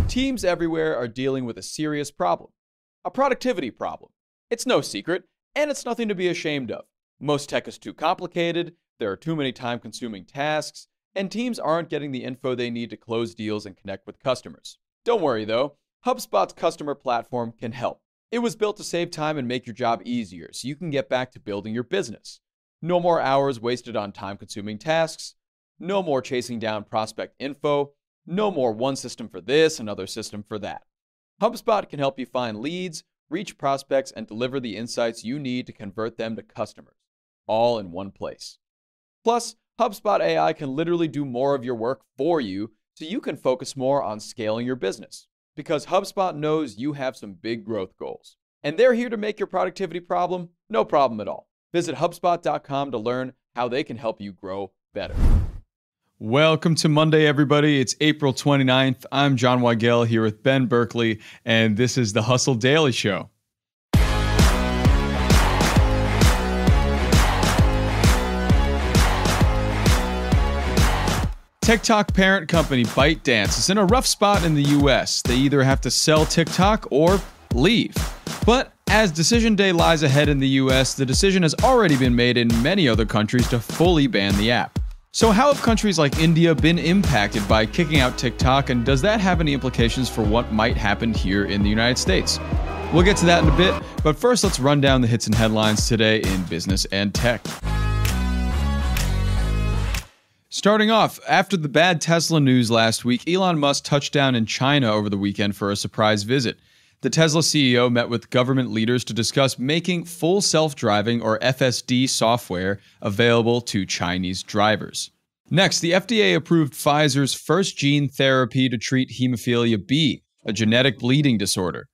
Teams everywhere are dealing with a serious problem, a productivity problem. It's no secret, and it's nothing to be ashamed of. Most tech is too complicated, there are too many time-consuming tasks, and teams aren't getting the info they need to close deals and connect with customers. Don't worry though, HubSpot's customer platform can help. It was built to save time and make your job easier so you can get back to building your business. No more hours wasted on time-consuming tasks, no more chasing down prospect info, no more one system for this, another system for that. HubSpot can help you find leads, reach prospects, and deliver the insights you need to convert them to customers, all in one place. Plus, HubSpot AI can literally do more of your work for you so you can focus more on scaling your business. Because HubSpot knows you have some big growth goals. And they're here to make your productivity problem no problem at all. Visit HubSpot.com to learn how they can help you grow better. Welcome to Monday, everybody. It's April 29th. I'm John Weigell here with Ben Berkley, and this is the Hustle Daily Show. TikTok parent company ByteDance is in a rough spot in the US. They either have to sell TikTok or leave. But as decision day lies ahead in the US, the decision has already been made in many other countries to fully ban the app. So how have countries like India been impacted by kicking out TikTok, and does that have any implications for what might happen here in the United States? We'll get to that in a bit, but first let's run down the hits and headlines today in business and tech. Starting off, after the bad Tesla news last week, Elon Musk touched down in China over the weekend for a surprise visit. The Tesla CEO met with government leaders to discuss making full self-driving, or FSD, software available to Chinese drivers. Next, the FDA approved Pfizer's first gene therapy to treat hemophilia B, a genetic bleeding disorder.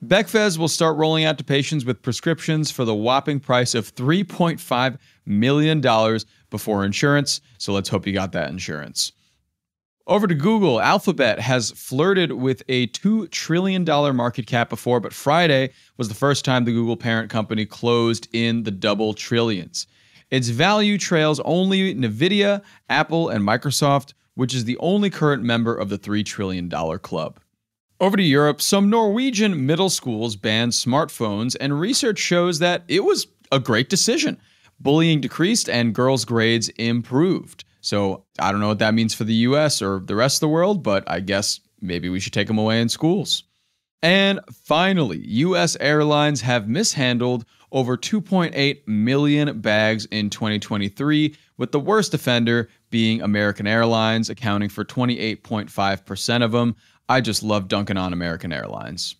Becfez will start rolling out to patients with prescriptions for the whopping price of $3.5 million before insurance, so let's hope you got that insurance. Over to Google, Alphabet has flirted with a $2 trillion market cap before, but Friday was the first time the Google parent company closed in the double trillions. Its value trails only Nvidia, Apple, and Microsoft, which is the only current member of the $3 trillion club. Over to Europe, some Norwegian middle schools banned smartphones, and research shows that it was a great decision. Bullying decreased and girls' grades improved. So I don't know what that means for the US or the rest of the world, but I guess maybe we should take them away in schools. And finally, US airlines have mishandled over 2.8 million bags in 2023, with the worst offender being American Airlines, accounting for 28.5% of them. I just love dunking on American Airlines.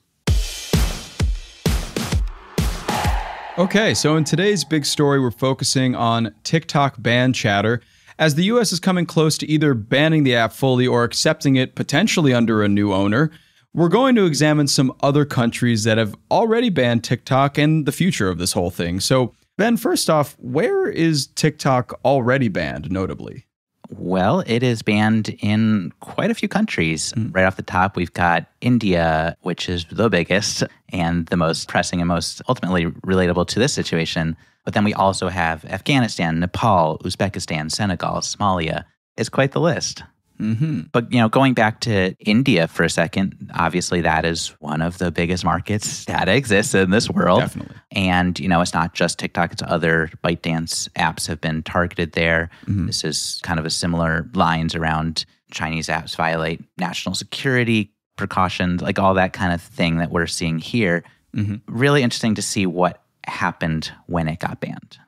Okay, so in today's big story, we're focusing on TikTok ban chatter. As the US is coming close to either banning the app fully or accepting it potentially under a new owner, we're going to examine some other countries that have already banned TikTok and the future of this whole thing. So, Ben, first off, where is TikTok already banned, notably? Well, it is banned in quite a few countries. Right off the top, we've got India, which is the biggest and the most pressing and most ultimately relatable to this situation. But then we also have Afghanistan, Nepal, Uzbekistan, Senegal, Somalia. It's quite the list. But, going back to India for a second, obviously that is one of the biggest markets that exists in this world. Definitely. And, it's not just TikTok, it's other ByteDance apps have been targeted there. This is kind of a similar lines around Chinese apps violate national security precautions, like all that kind of thing that we're seeing here. Really interesting to see what happened when it got banned.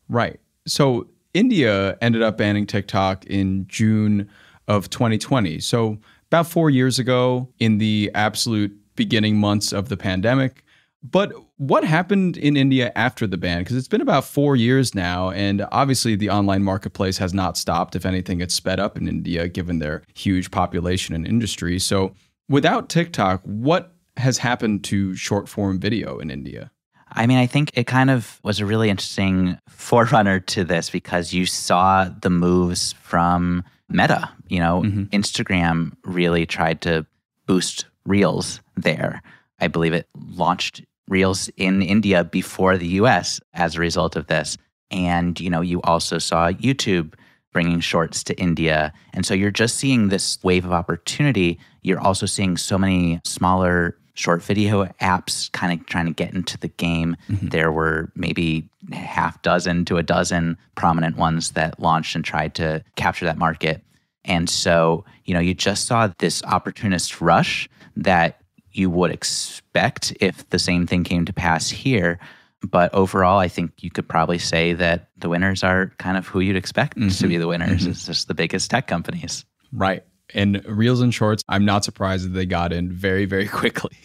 Right. So India ended up banning TikTok in June of 2020. So about 4 years ago, in the absolute beginning months of the pandemic. But what happened in India after the ban? Because it's been about 4 years now, and obviously the online marketplace has not stopped. If anything, it's sped up in India, given their huge population and industry. So without TikTok, what has happened to short-form video in India? I mean, I think it kind of was a really interesting forerunner to this because you saw the moves from Meta. Instagram really tried to boost Reels there. I believe it launched Reels in India before the US as a result of this. And, you also saw YouTube bringing shorts to India. And so you're just seeing this wave of opportunity. You're also seeing so many smaller short video apps kind of trying to get into the game. There were maybe half dozen to a dozen prominent ones that launched and tried to capture that market. And so, you just saw this opportunist rush that you would expect if the same thing came to pass here. But overall, I think you could probably say that the winners are kind of who you'd expect to be the winners. It's just the biggest tech companies. Right. And Reels and Shorts, I'm not surprised that they got in very, very quickly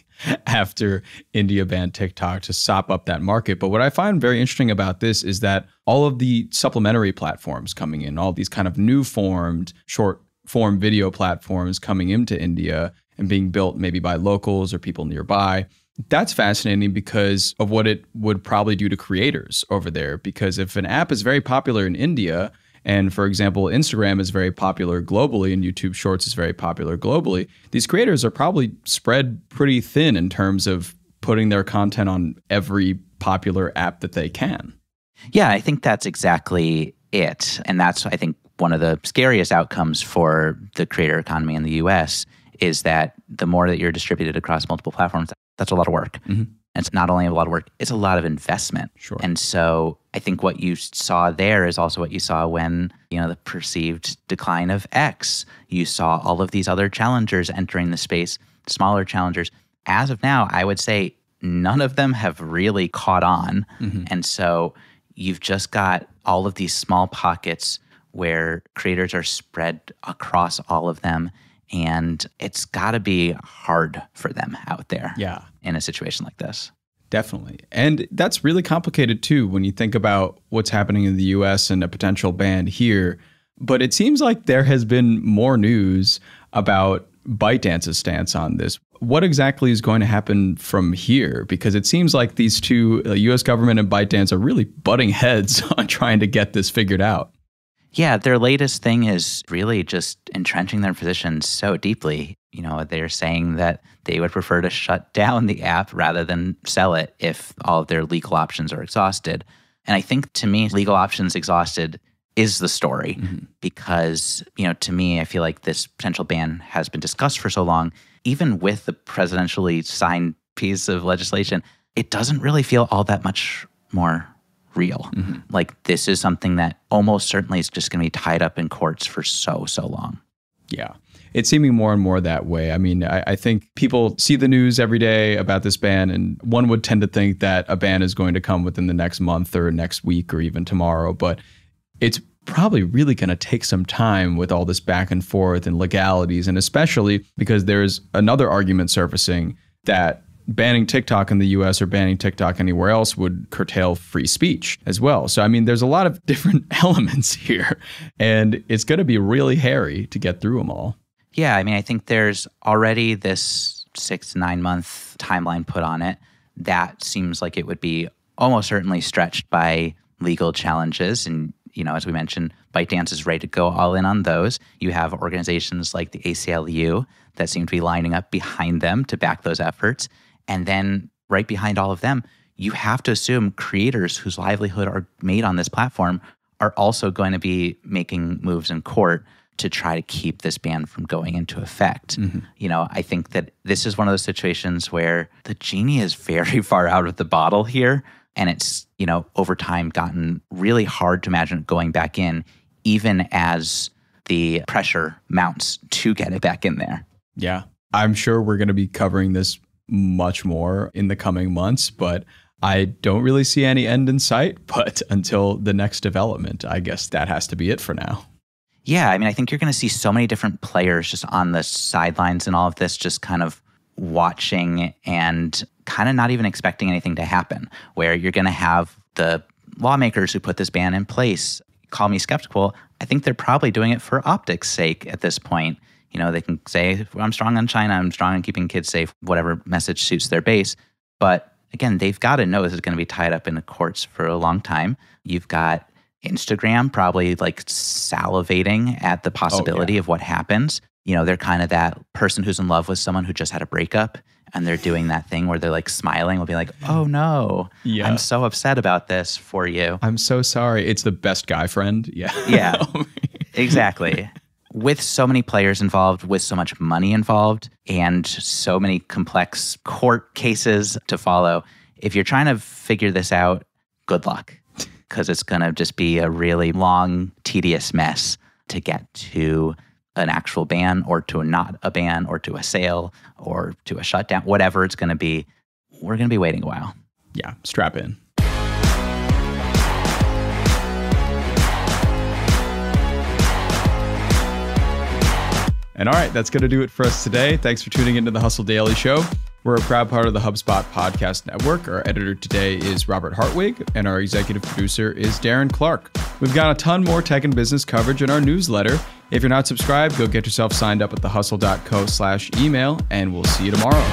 after India banned TikTok to sop up that market. But what I find very interesting about this is that all of the supplementary platforms coming in, all these kind of new formed short form video platforms coming into India and being built maybe by locals or people nearby, that's fascinating because of what it would probably do to creators over there. Because if an app is very popular in India, and for example, Instagram is very popular globally and YouTube Shorts is very popular globally, these creators are probably spread pretty thin in terms of putting their content on every popular app that they can. Yeah, I think that's exactly it. And that's, I think, one of the scariest outcomes for the creator economy in the US is that the more that you're distributed across multiple platforms, that's a lot of work. And it's not only a lot of work, it's a lot of investment. Sure. And so I think what you saw there is also what you saw when, the perceived decline of X. You saw all of these other challengers entering the space, smaller challengers. As of now, I would say none of them have really caught on. And so you've just got all of these small pockets where creators are spread across all of them. And it's got to be hard for them out there in a situation like this. Definitely. And that's really complicated too when you think about what's happening in the US and a potential ban here. But it seems like there has been more news about ByteDance's stance on this. What exactly is going to happen from here? Because it seems like these two, the US government and ByteDance, are really butting heads on trying to get this figured out. Yeah, their latest thing is really just entrenching their position so deeply. They're saying that they would prefer to shut down the app rather than sell it if all of their legal options are exhausted. And I think, to me, legal options exhausted is the story because, to me, I feel like this potential ban has been discussed for so long. Even with the presidentially signed piece of legislation, it doesn't really feel all that much more real. Like, this is something that almost certainly is just going to be tied up in courts for so long. Yeah. It's seeming more and more that way. I mean, I think people see the news every day about this ban, and one would tend to think that a ban is going to come within the next month or next week or even tomorrow. But it's probably really going to take some time with all this back and forth and legalities, and especially because there's another argument surfacing that banning TikTok in the US or banning TikTok anywhere else would curtail free speech as well. So, I mean, there's a lot of different elements here, and it's going to be really hairy to get through them all. Yeah, I mean, I think there's already this 6 to 9 month timeline put on it. That seems like it would be almost certainly stretched by legal challenges. And, as we mentioned, ByteDance is ready to go all in on those. You have organizations like the ACLU that seem to be lining up behind them to back those efforts. And then right behind all of them, you have to assume creators whose livelihood are made on this platform are also going to be making moves in court to try to keep this ban from going into effect. I think that this is one of those situations where the genie is very far out of the bottle here. And it's, over time gotten really hard to imagine it going back in, even as the pressure mounts to get it back in there. Yeah. I'm sure we're going to be covering this much more in the coming months, but I don't really see any end in sight. But until the next development, I guess that has to be it for now. Yeah, I mean, I think you're going to see so many different players just on the sidelines and all of this, just kind of watching and kind of not even expecting anything to happen, where you're going to have the lawmakers who put this ban in place. Call me skeptical. I think they're probably doing it for optics' sake at this point. They can say, I'm strong on China, I'm strong on keeping kids safe, whatever message suits their base. But again, they've got to know this is going to be tied up in the courts for a long time. You've got Instagram probably like salivating at the possibility of what happens. They're kind of that person who's in love with someone who just had a breakup, and they're doing that thing where they're like smiling, will be like, oh no, I'm so upset about this for you. I'm so sorry. It's the best guy friend. Yeah. Yeah. Exactly. With so many players involved, with so much money involved, and so many complex court cases to follow, if you're trying to figure this out, good luck. Because it's going to just be a really long, tedious mess to get to an actual ban or to not a ban or to a sale or to a shutdown, whatever it's going to be. We're going to be waiting a while. Yeah, strap in. And all right, that's going to do it for us today. Thanks for tuning into the Hustle Daily Show. We're a proud part of the HubSpot Podcast Network. Our editor today is Robert Hartwig, and our executive producer is Darren Clark. We've got a ton more tech and business coverage in our newsletter. If you're not subscribed, go get yourself signed up at thehustle.co/email, and we'll see you tomorrow.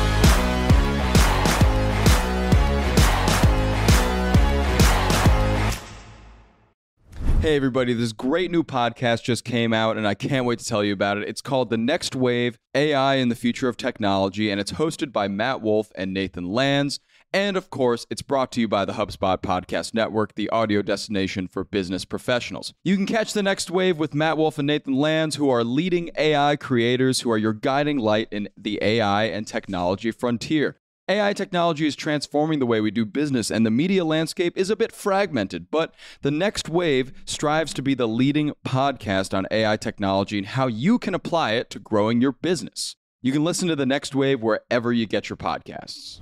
Hey everybody, this great new podcast just came out and I can't wait to tell you about it. It's called The Next Wave, AI in the Future of Technology, and it's hosted by Matt Wolf and Nathan Lands. And of course, it's brought to you by the HubSpot Podcast Network, the audio destination for business professionals. You can catch The Next Wave with Matt Wolf and Nathan Lands, who are leading AI creators who are your guiding light in the AI and technology frontier. AI technology is transforming the way we do business, and the media landscape is a bit fragmented, but The Next Wave strives to be the leading podcast on AI technology and how you can apply it to growing your business. You can listen to The Next Wave wherever you get your podcasts.